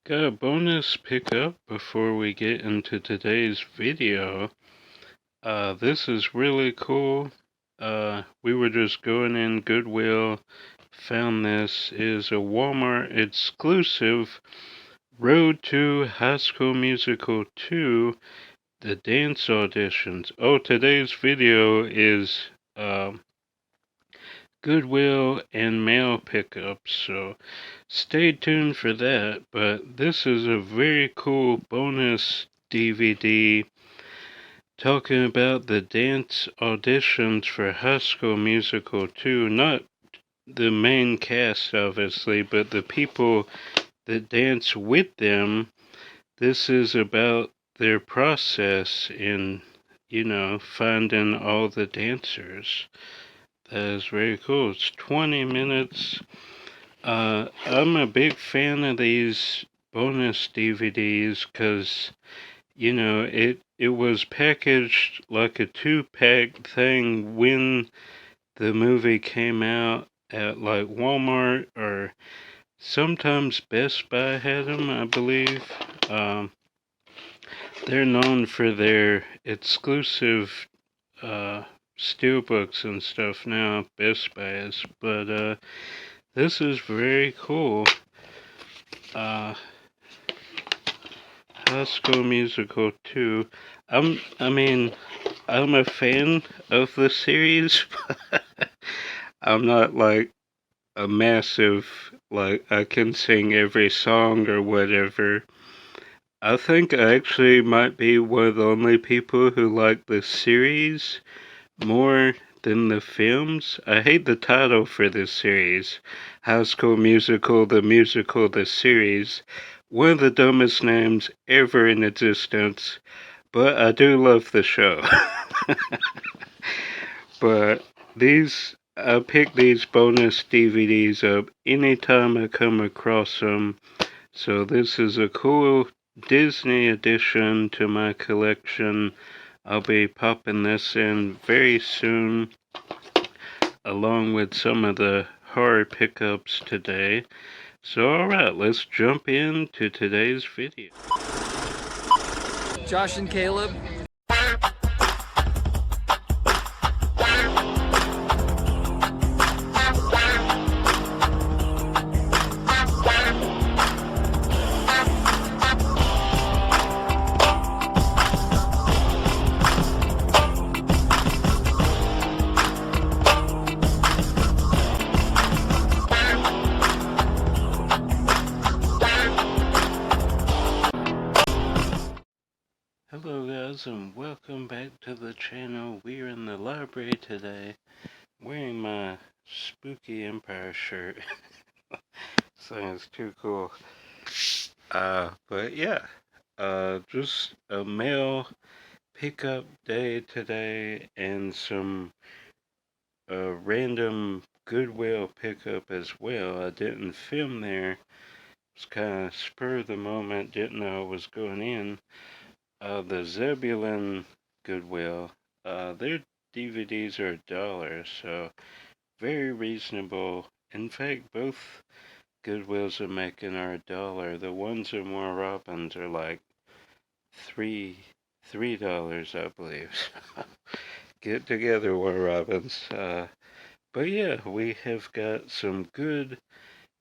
Got a bonus pickup before we get into today's video. This is really cool. We were just going in Goodwill, found this. It is a Walmart exclusive Road to High School Musical 2, the dance auditions. Oh, today's video is Goodwill and mail pickups, so stay tuned for that. But this is a very cool bonus DVD talking about the dance auditions for High School Musical 2. Not the main cast, obviously, but the people that dance with them. This is about their process in, finding all the dancers. That is very cool. It's 20 minutes. I'm a big fan of these bonus DVDs because, it was packaged like a 2-pack thing when the movie came out at like Walmart, or sometimes Best Buy had them, I believe. They're known for their exclusive steelbooks and stuff now, Best Buy is, but this is very cool. High School Musical 2. I'm a fan of the series. I'm not like a massive, like, I can sing every song or whatever. I think I actually might be one of the only people who like the series more than the films. I hate the title for this series, High School Musical, the series. One of the dumbest names ever in existence, but I do love the show. But I pick these bonus DVDs up anytime I come across them. So this is a cool Disney addition to my collection. I'll be popping this in very soon, along with some of the horror pickups today. So alright, let's jump into today's video. Josh and Caleb. Hello guys, and welcome back to the channel. We're in the library today, wearing my Spooky Empire shirt. Sounds too cool. But yeah, just a mail pickup day today, and some random Goodwill pickup as well. I didn't film there. It's kind of spur of the moment, didn't know I was going in. The Zebulon Goodwill, their DVDs are $1, so very reasonable. In fact, both Goodwills are making our $1. The ones in War Robins are like $3, I believe. Get together, War Robins. But yeah, we have got some good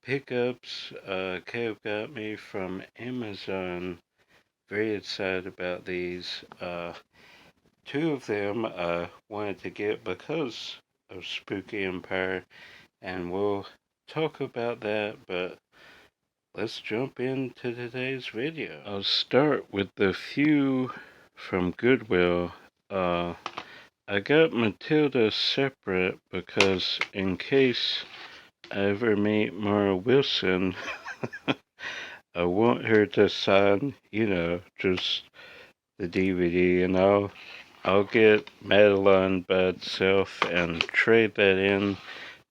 pickups. Kev got me from Amazon. Very excited about these. Two of them I wanted to get because of Spooky Empire, and we'll talk about that, but let's jump into today's video. I'll start with the few from Goodwill. I got Matilda separate because in case I ever meet Mara Wilson, I want her to sign, just the DVD, and I'll get Madeline by itself and trade that in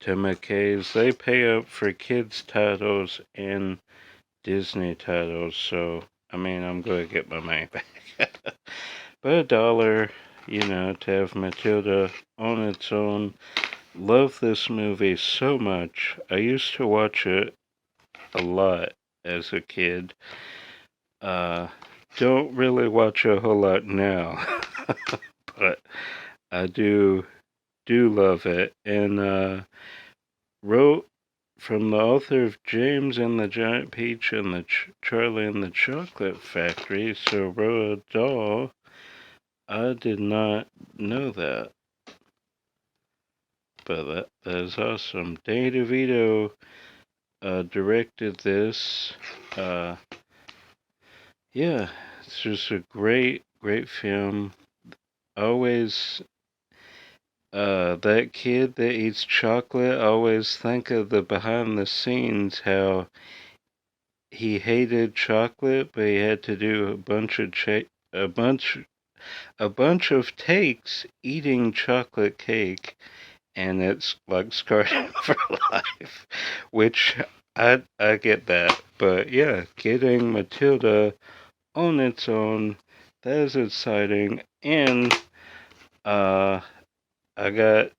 to McKay's. They pay up for kids' titles and Disney titles, so I'm going to get my money back. But $1, to have Matilda on its own. Love this movie so much. I used to watch it a lot as a kid. Uh, don't really watch a whole lot now, but I do love it. And wrote from the author of James and the Giant Peach and the Charlie and the Chocolate Factory, so Roald Dahl. I did not know that, but that is awesome. Danny DeVito directed this. Uh, yeah, it's just a great film. Always, that kid that eats chocolate, I always think of the behind the scenes, how he hated chocolate, but he had to do a bunch a bunch of takes eating chocolate cake, and it's like scarred him for life. Which I get that, but yeah, getting Matilda on its own, that is exciting. And uh, I got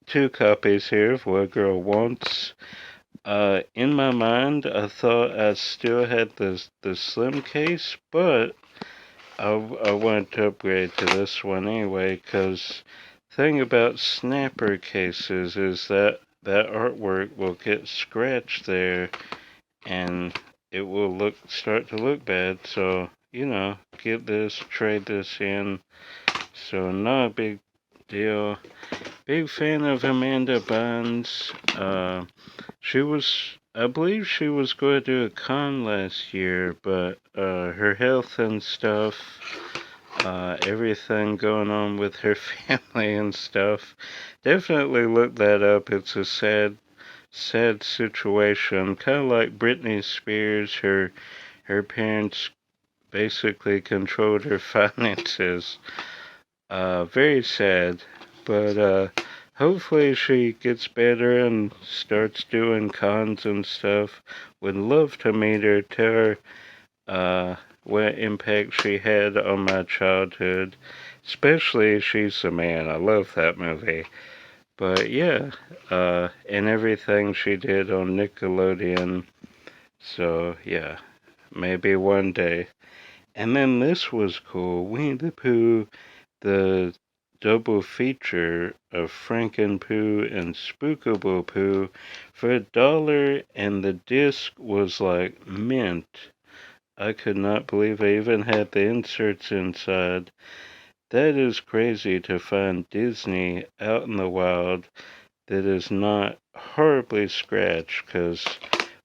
two copies here of What a Girl Wants. In my mind, I thought I still had the slim case, but I wanted to upgrade to this one anyway, because thing about snapper cases is that artwork will get scratched there, and it will start to look bad. So get this, trade this in. So not a big deal. Big fan of Amanda Bynes. I believe she was going to do a con last year, but her health and stuff, everything going on with her family and stuff. Definitely look that up. It's a sad situation. Kind of like Britney Spears. Her parents basically controlled her finances. Very sad, but hopefully she gets better and starts doing cons and stuff. Would love to meet her, tell her what impact she had on my childhood. Especially She's the Man. I love that movie. But yeah, and everything she did on Nickelodeon. So yeah, maybe one day. And then this was cool. Winnie the Pooh, the double feature of Franken-Pooh and Spookable Pooh for $1, and the disc was like mint. I could not believe I even had the inserts inside. That is crazy to find Disney out in the wild that is not horribly scratched, because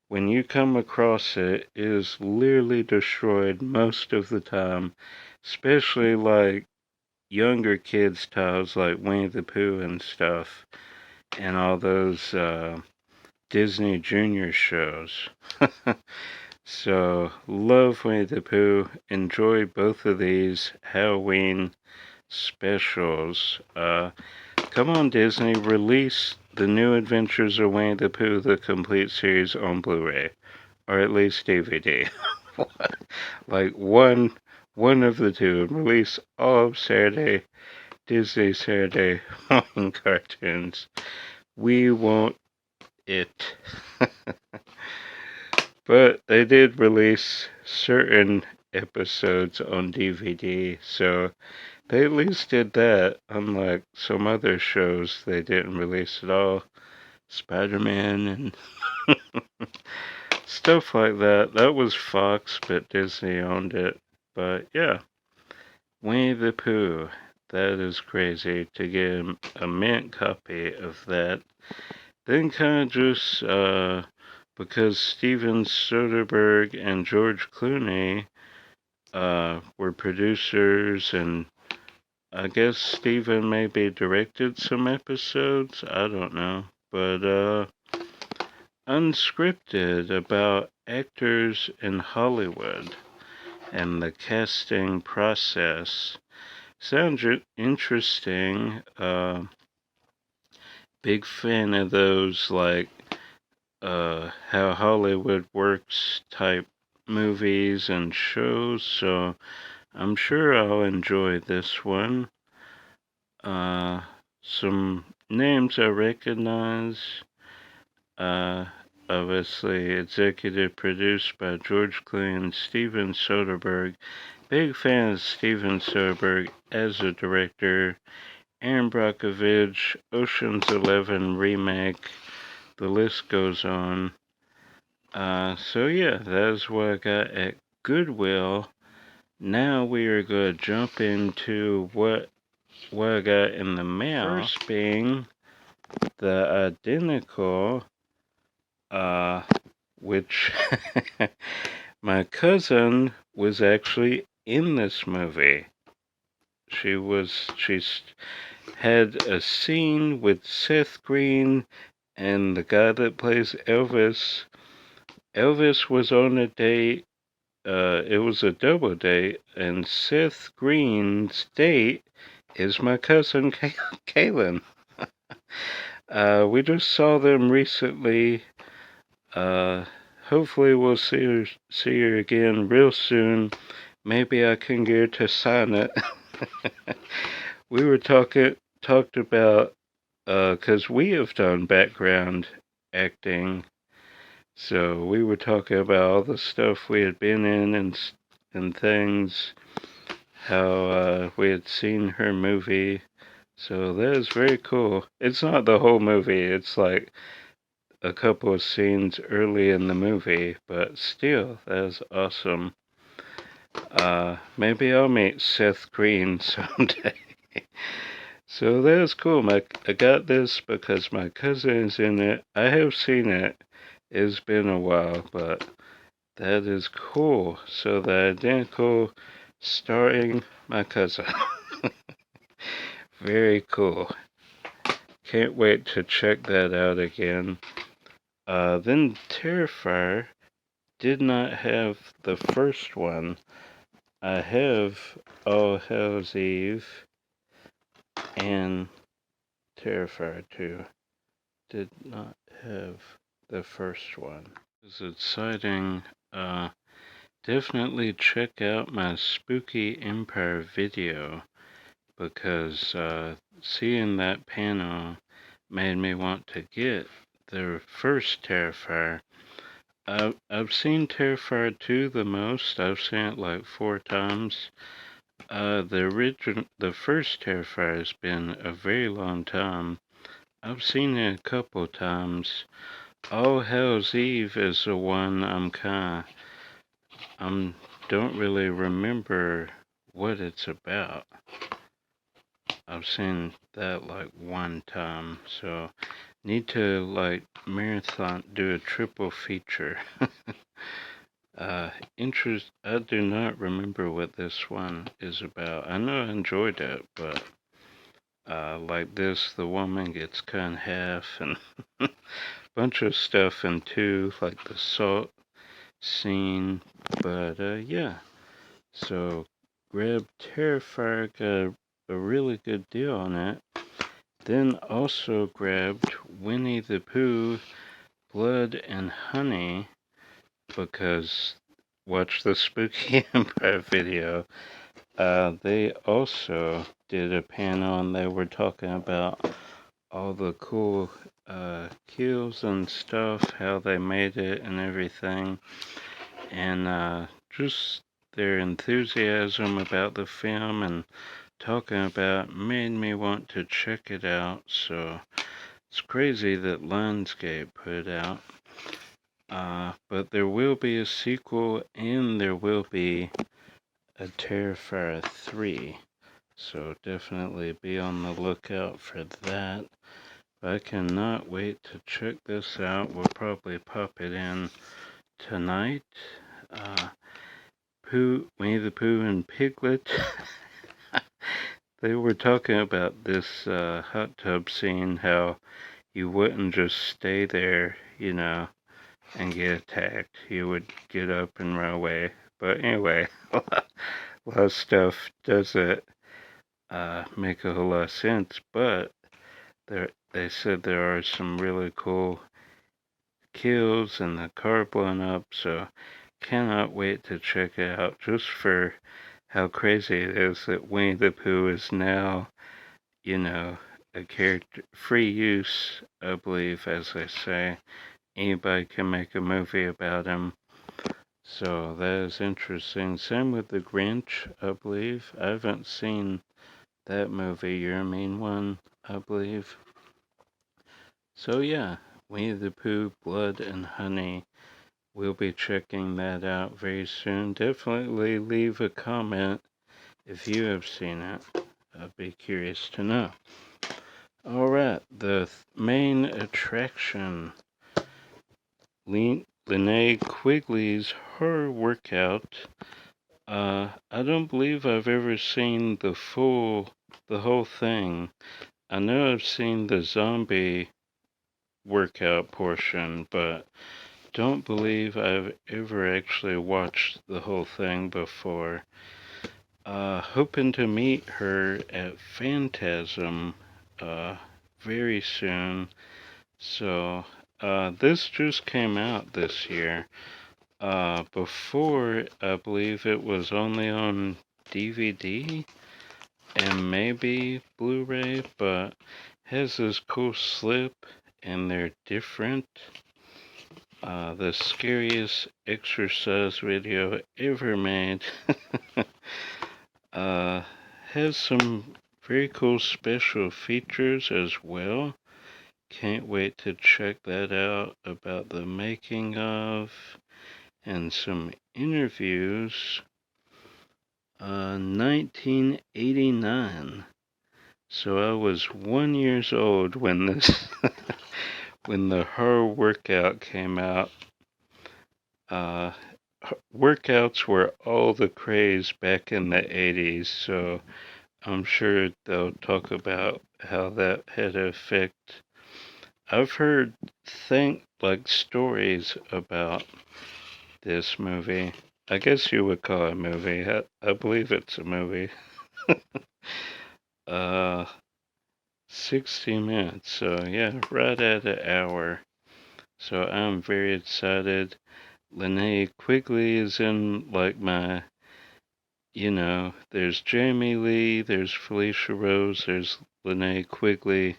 when you come across it, it is literally destroyed most of the time, especially like younger kids' titles like Winnie the Pooh and stuff, and all those Disney Junior shows. So, love Winnie the Pooh. Enjoy both of these Halloween specials. Come on, Disney, release the New Adventures of Winnie the Pooh, the complete series on Blu-ray, or at least DVD. Like one of the two. Release all of Disney Saturday morning cartoons. We want it. But they did release certain episodes on DVD, so they at least did that, unlike some other shows they didn't release at all. Spider-Man and stuff like that. That was Fox, but Disney owned it. But yeah, Winnie the Pooh. That is crazy to get a mint copy of that. Then kind of just because Steven Soderbergh and George Clooney were producers, and I guess Steven maybe directed some episodes. I don't know, but unscripted about actors in Hollywood and the casting process. Sounds interesting. Big fan of those, like how Hollywood works type movies and shows, so I'm sure I'll enjoy this one. Some names I recognize. Uh, obviously executive produced by George Clooney and Steven Soderbergh. Big fan of Steven Soderbergh as a director. Aaron Brockovich, Ocean's 11 remake. The list goes on. So yeah, that's what I got at Goodwill. Now we are going to jump into what I got in the mail. First being the identical, which my cousin was actually in this movie. She's had a scene with Seth Green and the guy that plays Elvis. Elvis was on a date. It was a double date, and Seth Green's date is my cousin Kaylin. We just saw them recently. Hopefully we'll see her again real soon. Maybe I can get her to sign it. We were talked about, cause we have done background acting, so we were talking about all the stuff we had been in and things, how we had seen her movie. So that is very cool. It's not the whole movie. It's like a couple of scenes early in the movie, but still, that is awesome. Maybe I'll meet Seth Green someday. So that is cool. I got this because my cousin is in it. I have seen it. It's been a while, but that is cool. So the identical starring my cousin. Very cool. Can't wait to check that out again. Then Terrifier did not have the first one. I have All Hallows Eve and Terrifier 2. Did not have the first one. It's exciting. Definitely check out my Spooky Empire video, because seeing that panel made me want to get the first Terrifier. I've seen Terrifier 2 the most. I've seen it like 4 times. The first Terrifier has been a very long time. I've seen it a couple times. All Hallows Eve is the one don't really remember what it's about. I've seen that like 1 time, so need to like marathon, do a triple feature. I do not remember what this one is about. I know I enjoyed it, but like this, the woman gets cut in half and bunch of stuff in 2, like the salt scene. But yeah, so grab Terrifier, got a really good deal on it. Then also grabbed Winnie the Pooh, Blood and Honey, because watch the Spooky Empire video. They also did a panel and they were talking about all the cool kills and stuff, how they made it and everything, and just their enthusiasm about the film and talking about made me want to check it out. So it's crazy that Lionsgate put it out. But there will be a sequel and there will be a Terrifier 3. So definitely be on the lookout for that. But I cannot wait to check this out. We'll probably pop it in tonight. Winnie the Pooh and Piglet. They were talking about this hot tub scene, how you wouldn't just stay there, and get attacked. You would get up and run away. But anyway, a lot of stuff doesn't make a whole lot of sense, but they said there are some really cool kills and the car blowing up, so cannot wait to check it out, just for how crazy it is that Winnie the Pooh is now, a character, free use, I believe, as they say, anybody can make a movie about him. So that is interesting. Same with The Grinch, I believe. I haven't seen that movie. You're a mean one, I believe. So yeah, Winnie the Pooh, Blood and Honey. We'll be checking that out very soon. Definitely leave a comment if you have seen it. I'd be curious to know. Alright, the main attraction. Linnea Quigley's horror workout. I don't believe I've ever seen the whole thing. I know I've seen the zombie workout portion, but don't believe I've ever actually watched the whole thing before. Hoping to meet her at Phantasm very soon. So this just came out this year. Before, I believe it was only on DVD and maybe Blu-ray, but has this cool slip and they're different. The scariest exercise video ever made. Has some very cool special features as well. Can't wait to check that out about the making of and some interviews. 1989. So I was 1 year old when this when the horror workout came out. Workouts were all the craze back in the 80s, so I'm sure they'll talk about how that had an effect. I've heard stories about this movie. I guess you would call it a movie. I believe it's a movie. 60 minutes, so yeah, right at an hour. So I'm very excited. Linnea Quigley is in there's Jamie Lee, there's Felicia Rose, there's Linnea Quigley.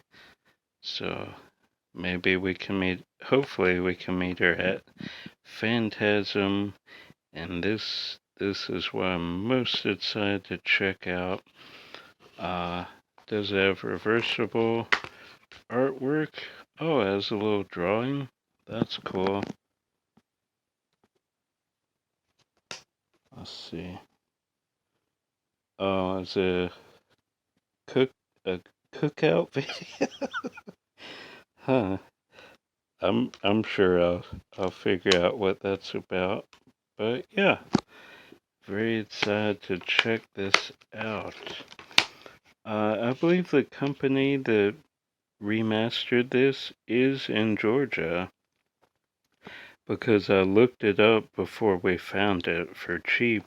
So maybe hopefully we can meet her at Phantasm. And this is what I'm most excited to check out. Does it have reversible artwork? Oh, it has a little drawing. That's cool. Let's see. Oh, it's a cookout video. Huh. I'm sure I'll figure out what that's about. But yeah, very excited to check this out. I believe the company that remastered this is in Georgia, because I looked it up before we found it for cheap,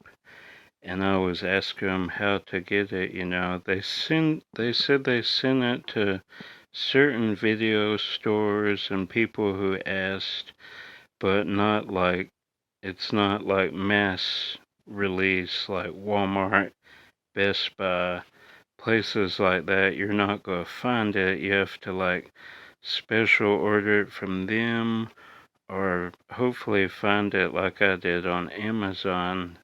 and I was asking them how to get it. They said they sent it to certain video stores and people who asked, but it's not like mass release like Walmart, Best Buy, places like that. You're not going to find it. You have to special order it from them, or hopefully find it like I did on Amazon,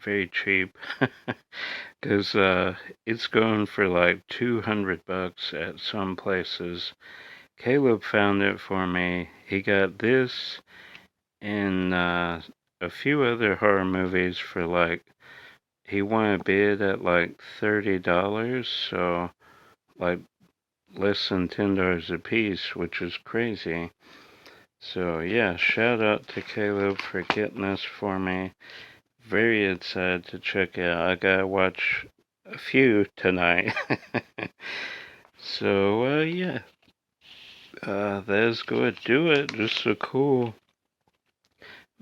very cheap, because it's going for like $200 at some places. Caleb found it for me. He got this and a few other horror movies for he won a bid at like $30, so like less than $10 a piece, which is crazy. So yeah, shout out to Caleb for getting this for me. Very excited to check it out. I gotta watch a few tonight. So yeah, that's gonna do it. Just a cool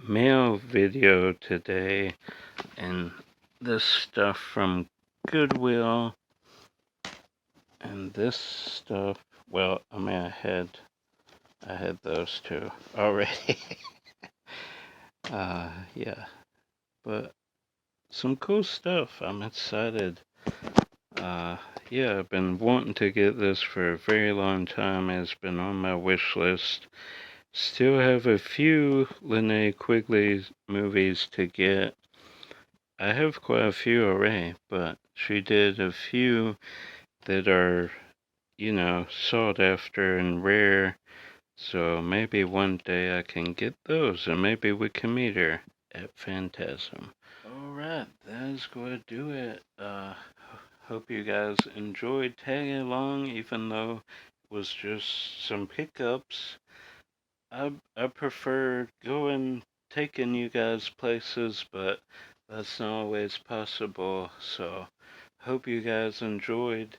mail video today, and this stuff from Goodwill, and this stuff. Well, I mean, I had those two already. Yeah, but some cool stuff. I'm excited. Yeah, I've been wanting to get this for a very long time. It's been on my wish list Still have a few Linnea Quigley movies to get. I have quite a few already, but she did a few that are, sought after and rare. So maybe one day I can get those, and maybe we can meet her at Phantasm. Alright, that is going to do it. Hope you guys enjoyed tagging along, even though it was just some pickups. I prefer taking you guys places, but that's not always possible. So, hope you guys enjoyed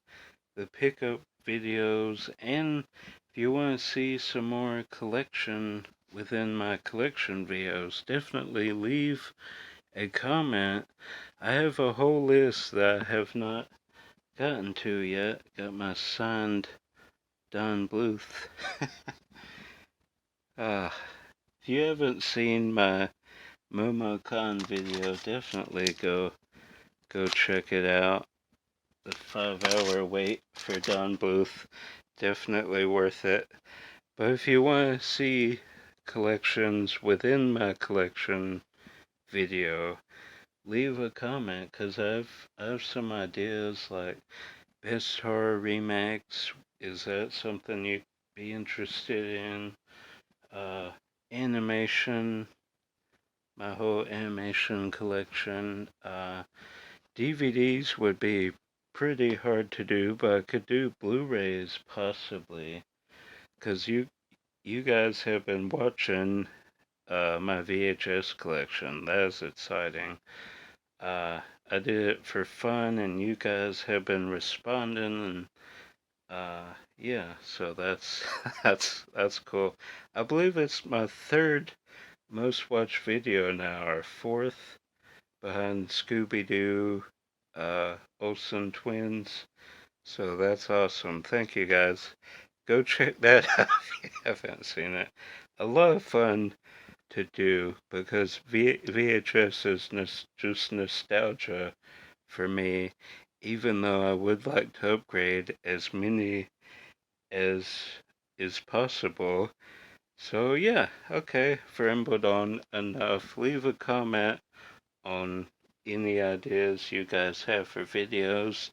the pickup videos, and if you want to see some more collection within my collection videos, definitely leave a comment. I have a whole list that I have not gotten to yet. Got my signed Don Bluth. If you haven't seen my MomoCon video, definitely go check it out. The 5-hour wait for Don Bluth, definitely worth it. But if you want to see collections within my collection video, leave a comment, because I have some ideas like best horror remakes. Is that something you'd be interested in? Animation, my whole animation collection. DVDs would be pretty hard to do, but I could do Blu-rays possibly, because you guys have been watching my VHS collection. That is exciting. I did it for fun, and you guys have been responding, and yeah, so that's that's cool. I believe it's my third most watched video now, or fourth, behind Scooby-Doo, Olsen Twins. So that's awesome. Thank you guys. Go check that out if you haven't seen it. A lot of fun to do, because VHS is just nostalgia for me, even though I would like to upgrade as many as is possible. So yeah, okay, rambled on enough. Leave a comment on any ideas you guys have for videos,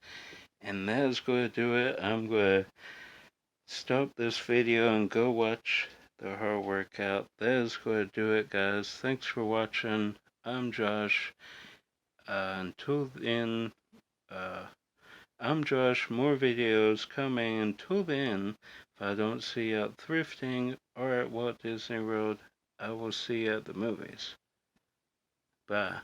and that is going to do it. I'm going to stop this video and go watch the horror workout. That is going to do it, guys. Thanks for watching. I'm Josh. Until then, I'm Josh. More videos coming. Until then, if I don't see you out thrifting or at Walt Disney World, I will see you at the movies. Bye.